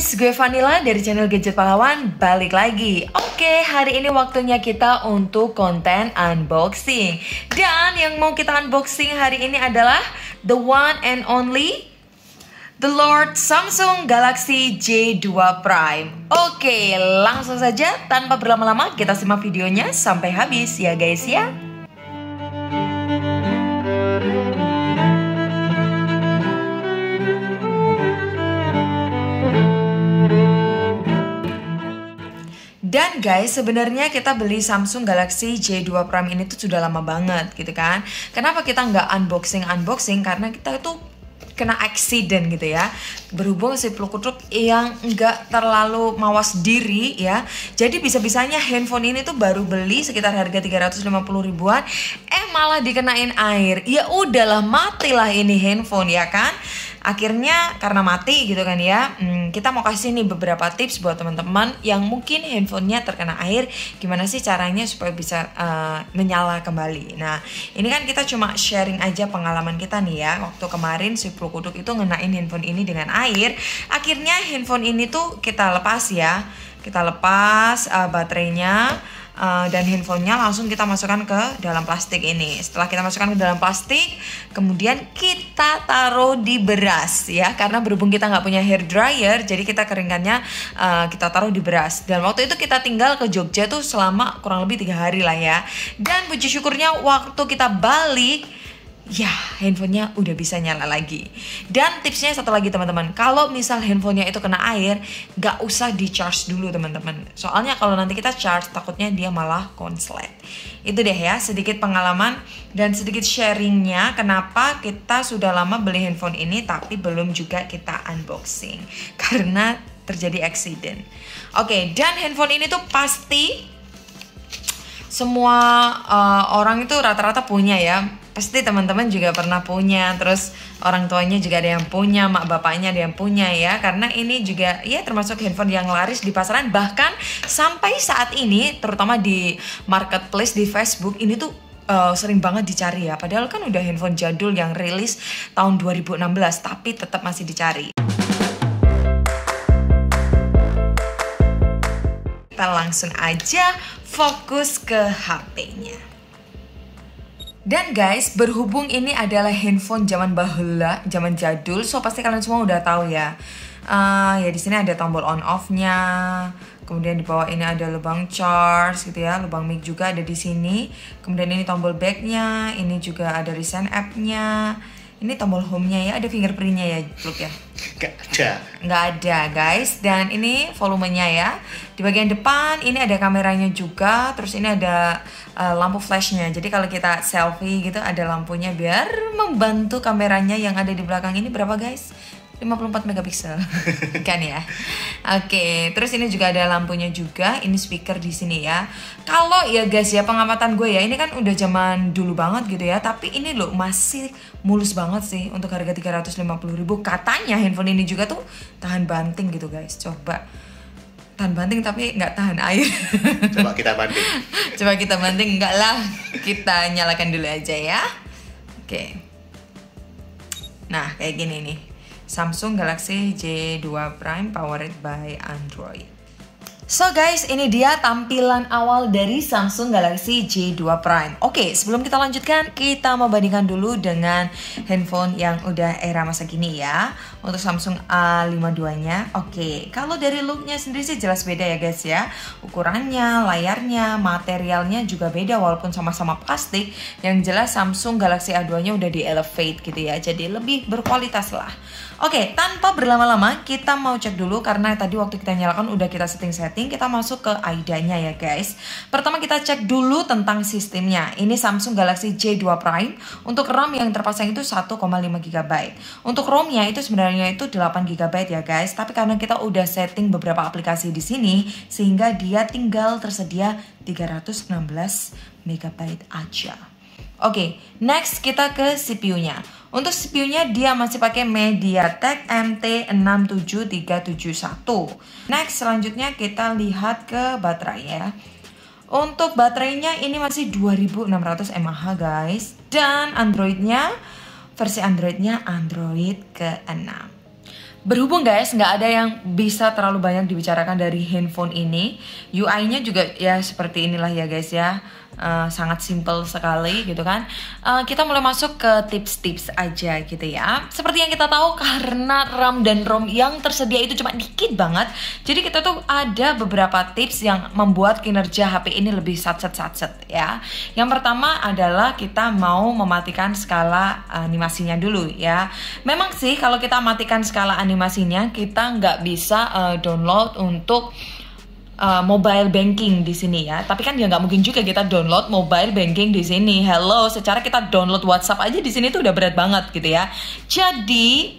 guys, gue Vanilla dari channel Gadget Pahlawan balik lagi. Oke, hari ini waktunya kita untuk konten unboxing. Dan yang mau kita unboxing hari ini adalah the one and only the Lord Samsung Galaxy J2 Prime. Oke, langsung saja tanpa berlama-lama kita simak videonya sampai habis ya guys ya. Dan guys, sebenarnya kita beli Samsung Galaxy J2 Prime ini tuh sudah lama banget gitu kan. Kenapa kita nggak unboxing? Karena kita itu kena accident gitu ya. Berhubung si pelukut yang nggak terlalu mawas diri ya. Jadi bisa-bisanya handphone ini tuh baru beli sekitar harga 350 ribuan, malah dikenain air. Ya udahlah, matilah ini handphone ya kan. Akhirnya karena mati gitu kan ya, kita mau kasih nih beberapa tips buat teman-teman yang mungkin handphonenya terkena air, gimana sih caranya supaya bisa menyala kembali. Nah ini kan kita cuma sharing aja pengalaman kita nih ya. Waktu kemarin si Plukuduk itu ngenain handphone ini dengan air, akhirnya handphone ini tuh kita lepas ya. Kita lepas baterainya. Dan handphonenya langsung kita masukkan ke dalam plastik ini. Setelah kita masukkan ke dalam plastik, kemudian kita taruh di beras ya. Karena berhubung kita nggak punya hair dryer, jadi kita keringkannya kita taruh di beras. Dan waktu itu kita tinggal ke Jogja tuh selama kurang lebih 3 hari lah ya. Dan puji syukurnya waktu kita balik, ya handphonenya udah bisa nyala lagi. Dan tipsnya satu lagi teman-teman, kalau misal handphonenya itu kena air, gak usah di charge dulu teman-teman. Soalnya kalau nanti kita charge, takutnya dia malah konslet. Itu deh ya, sedikit pengalaman dan sedikit sharingnya kenapa kita sudah lama beli handphone ini tapi belum juga kita unboxing karena terjadi accident. Oke, dan handphone ini tuh pasti semua orang itu rata-rata punya ya. Pasti teman-teman juga pernah punya, terus orang tuanya juga ada yang punya, mak bapaknya ada yang punya ya. Karena ini juga ya termasuk handphone yang laris di pasaran. Bahkan sampai saat ini, terutama di marketplace di Facebook, ini tuh sering banget dicari ya. Padahal kan udah handphone jadul yang rilis tahun 2016, tapi tetap masih dicari. Kita langsung aja fokus ke HP-nya. Dan guys, berhubung ini adalah handphone zaman bahula, zaman jadul, so pasti kalian semua udah tahu ya. Ya di sini ada tombol on off-nya. Kemudian di bawah ini ada lubang charge gitu ya, lubang mic juga ada di sini. Kemudian ini tombol back-nya, ini juga ada recent app-nya. Ini tombol home-nya ya, ada fingerprint-nya ya, Pluk ya? Nggak ada guys. Dan ini volumenya ya. Di bagian depan ini ada kameranya juga. Terus ini ada lampu flashnya. Jadi kalau kita selfie gitu ada lampunya biar membantu kameranya yang ada di belakang ini. Berapa guys? 54 megapiksel kan ya. Oke, terus ini juga ada lampunya juga. Ini speaker di sini ya. Kalau ya guys ya, pengamatan gue ya, ini kan udah zaman dulu banget gitu ya, tapi ini loh masih mulus banget sih untuk harga 350 ribu. Katanya handphone ini juga tuh tahan banting gitu guys. Coba tahan banting tapi nggak tahan air. Coba kita banting. Coba kita banting, enggak lah. Kita nyalakan dulu aja ya. Oke. Nah kayak gini nih, Samsung Galaxy J2 Prime powered by Android. So guys, ini dia tampilan awal dari Samsung Galaxy J2 Prime. Oke, sebelum kita lanjutkan, kita mau bandingkan dulu dengan handphone yang udah era masa kini ya. Untuk Samsung A52-nya. Oke, kalau dari looknya sendiri sih jelas beda ya guys ya. Ukurannya, layarnya, materialnya juga beda walaupun sama-sama plastik. Yang jelas Samsung Galaxy A2-nya udah di-elevate gitu ya. Jadi lebih berkualitas lah. Oke, tanpa berlama-lama kita mau cek dulu karena tadi waktu kita nyalakan udah kita setting-setting. Kita masuk ke AIDA-nya ya guys. Pertama kita cek dulu tentang sistemnya. Ini Samsung Galaxy J2 Prime. Untuk RAM yang terpasang itu 1,5 GB. Untuk ROM-nya itu sebenarnya itu 8 GB ya guys. Tapi karena kita udah setting beberapa aplikasi di sini, sehingga dia tinggal tersedia 316 MB aja. Oke, next kita ke CPU-nya. Untuk CPU-nya dia masih pakai MediaTek MT67371. Next, selanjutnya kita lihat ke baterai ya. Untuk baterainya ini masih 2600 mAh guys. Dan Android-nya, versi Android-nya Android ke-6. Berhubung guys, nggak ada yang bisa terlalu banyak dibicarakan dari handphone ini. UI-nya juga ya seperti inilah ya guys ya. Sangat simple sekali gitu kan. Kita mulai masuk ke tips-tips aja gitu ya. Seperti yang kita tahu, karena RAM dan ROM yang tersedia itu cuma dikit banget, jadi kita tuh ada beberapa tips yang membuat kinerja HP ini lebih satset ya. Yang pertama adalah kita mau mematikan skala animasinya dulu ya. Memang sih kalau kita matikan skala animasinya, kita nggak bisa download untuk mobile banking di sini ya. Tapi kan ya nggak mungkin juga kita download mobile banking di sini. Hello, secara kita download WhatsApp aja di sini tuh udah berat banget gitu ya. Jadi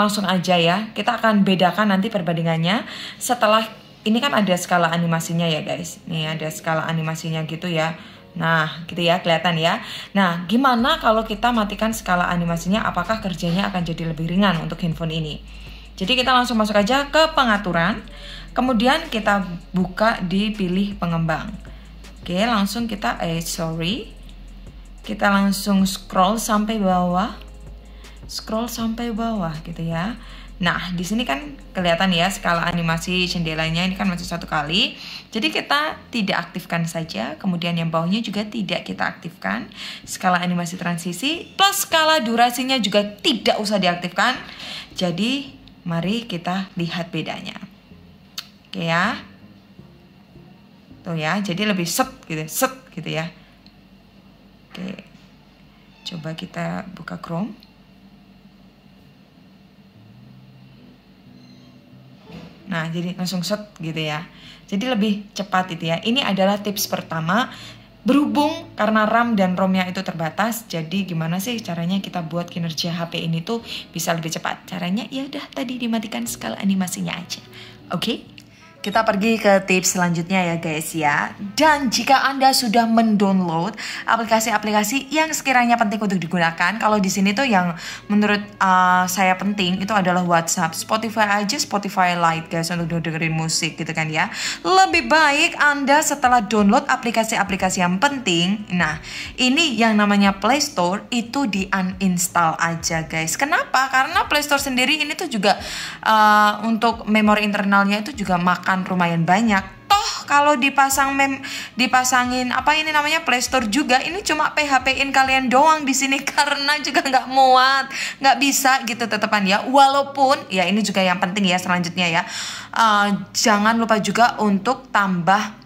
langsung aja ya. Kita akan bedakan nanti perbandingannya setelah ini kan ada skala animasinya ya guys. Nih ada skala animasinya gitu ya. Nah gitu ya, kelihatan ya. Nah gimana kalau kita matikan skala animasinya, apakah kerjanya akan jadi lebih ringan untuk handphone ini? Jadi kita langsung masuk aja ke pengaturan. Kemudian kita buka di pilih pengembang. Oke, langsung kita kita langsung scroll sampai bawah. Scroll sampai bawah gitu ya. Nah, di sini kan kelihatan ya skala animasi jendelanya ini kan masih 1 kali. Jadi kita tidak aktifkan saja. Kemudian yang bawahnya juga tidak kita aktifkan. Skala animasi transisi plus skala durasinya juga tidak usah diaktifkan. Jadi mari kita lihat bedanya. Oke ya. Tuh ya, jadi lebih set gitu ya. Oke. Coba kita buka Chrome. Nah, jadi langsung set gitu ya. Jadi lebih cepat itu ya. Ini adalah tips pertama. Berhubung karena RAM dan ROM-nya itu terbatas, jadi gimana sih caranya kita buat kinerja HP ini tuh bisa lebih cepat? Caranya ya udah tadi dimatikan skala animasinya aja. Oke? Kita pergi ke tips selanjutnya ya guys ya. Dan jika Anda sudah mendownload aplikasi-aplikasi yang sekiranya penting untuk digunakan, kalau di sini tuh yang menurut saya penting itu adalah WhatsApp. Spotify aja, Spotify Lite guys untuk dengerin musik gitu kan ya. Lebih baik Anda setelah download aplikasi-aplikasi yang penting, nah ini yang namanya Play Store itu di uninstall aja guys. Kenapa? Karena Play Store sendiri ini tuh juga untuk memori internalnya itu juga makan lumayan banyak. Toh kalau dipasangin apa ini namanya Play Store juga, ini cuma PHP-in kalian doang di sini karena juga nggak muat, nggak bisa gitu tetepan ya. Walaupun ya ini juga yang penting ya selanjutnya ya, jangan lupa juga untuk tambah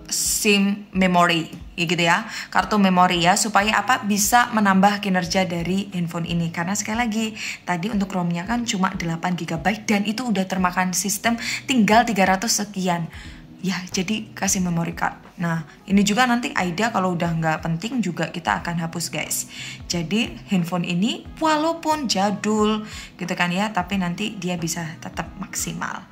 SIM memory gitu ya, kartu memori ya, supaya apa, bisa menambah kinerja dari handphone ini. Karena sekali lagi tadi untuk ROM-nya kan cuma 8 GB dan itu udah termakan sistem tinggal 300 sekian ya, jadi kasih memory card. Nah ini juga nanti AIDA kalau udah nggak penting juga kita akan hapus guys. Jadi handphone ini walaupun jadul gitu kan ya, tapi nanti dia bisa tetap maksimal.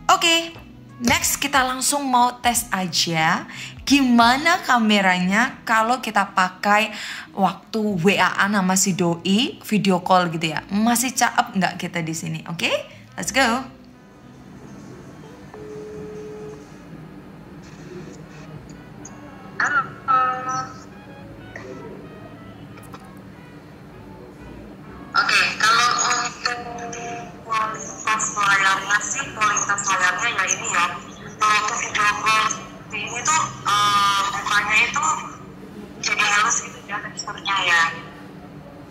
Oke. Next kita langsung mau tes aja gimana kameranya kalau kita pakai waktu WA-an sama si doi video call gitu ya. Masih cakep nggak kita di sini? Oke, let's go. Oke, kalau untuk kualitas layarnya sih, kualitas layarnya ya ini ya. Kalau untuk video call ini tuh mukanya itu jadi halus gitu ya teksturnya ya.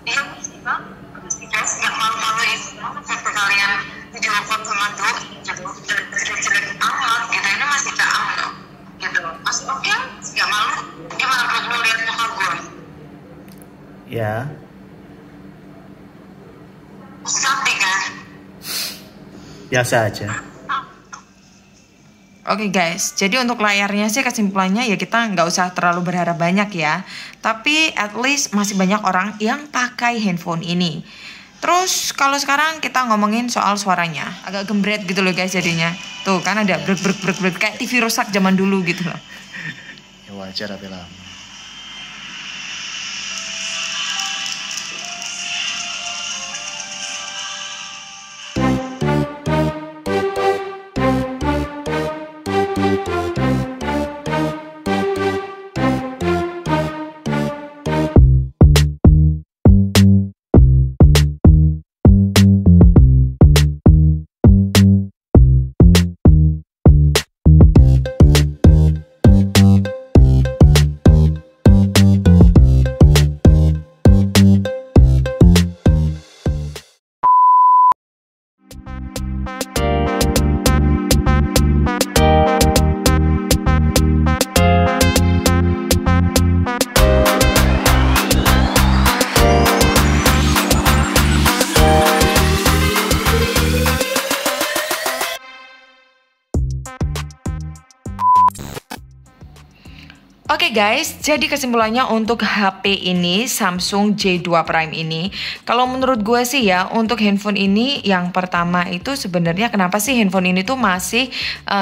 Iya sih bang, terus guys nggak malu-malu itu sampai kalian video call sama doi gitu, jelek-jelek amat gitu, ini masih keam gitu, masih oke, nggak malu. Gimana kalau lihat muka gue? Ya. Cantik kan? Biasa aja. Oke guys, jadi untuk layarnya sih kesimpulannya ya kita nggak usah terlalu berharap banyak ya. Tapi at least masih banyak orang yang pakai handphone ini. Terus kalau sekarang kita ngomongin soal suaranya, agak gembret gitu loh guys jadinya. Tuh kan ada brek kayak TV rusak zaman dulu gitu loh. Ya wajar tapi lama. Oke guys, jadi kesimpulannya untuk HP ini, Samsung J2 Prime ini, kalau menurut gue sih ya, untuk handphone ini yang pertama itu sebenarnya kenapa sih handphone ini tuh masih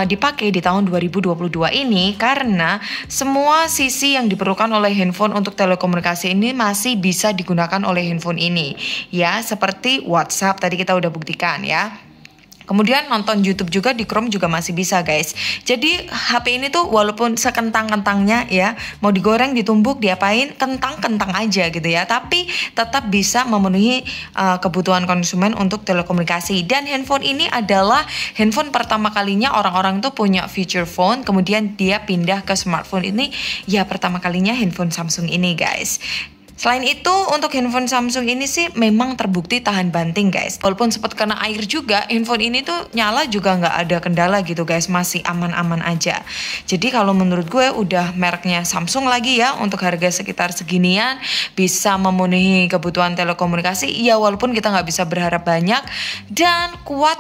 dipakai di tahun 2022 ini, karena semua sisi yang diperlukan oleh handphone untuk telekomunikasi ini masih bisa digunakan oleh handphone ini. Ya, seperti WhatsApp tadi kita udah buktikan ya. Kemudian nonton YouTube juga di Chrome juga masih bisa guys. Jadi HP ini tuh walaupun sekentang-kentangnya ya, mau digoreng, ditumbuk, diapain, kentang-kentang aja gitu ya, tapi tetap bisa memenuhi kebutuhan konsumen untuk telekomunikasi. Dan handphone ini adalah handphone pertama kalinya orang-orang tuh punya feature phone, kemudian dia pindah ke smartphone ini ya pertama kalinya handphone Samsung ini guys. Selain itu untuk handphone Samsung ini sih memang terbukti tahan banting guys. Walaupun sempat kena air juga, handphone ini tuh nyala juga nggak ada kendala gitu guys. Masih aman-aman aja. Jadi kalau menurut gue udah mereknya Samsung lagi ya, untuk harga sekitar seginian bisa memenuhi kebutuhan telekomunikasi. Ya walaupun kita nggak bisa berharap banyak, dan kuat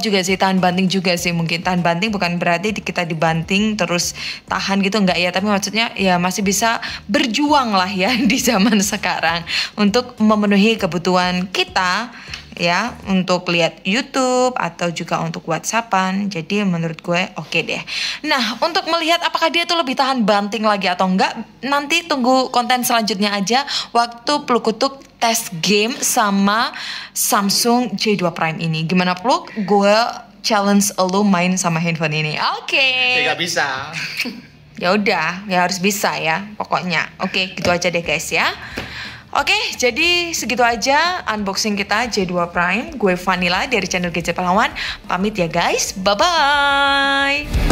juga sih, tahan banting juga sih. Mungkin tahan banting bukan berarti kita dibanting terus tahan gitu, enggak ya, tapi maksudnya ya masih bisa berjuang lah ya di zaman sekarang untuk memenuhi kebutuhan kita ya, untuk lihat YouTube atau juga untuk WhatsAppan. Jadi menurut gue oke deh. Nah, untuk melihat apakah dia tuh lebih tahan banting lagi atau enggak, nanti tunggu konten selanjutnya aja waktu Plukutuk tes game sama Samsung J2 Prime ini. Gimana Pluk? Gue challenge lo main sama handphone ini. Oke. Ya gak bisa. Ya udah, ya harus bisa ya pokoknya. Oke, gitu aja deh guys ya. Oke, jadi segitu aja unboxing kita J2 Prime. Gue Vanilla dari channel Gadget Pahlawan. Pamit ya guys. Bye-bye.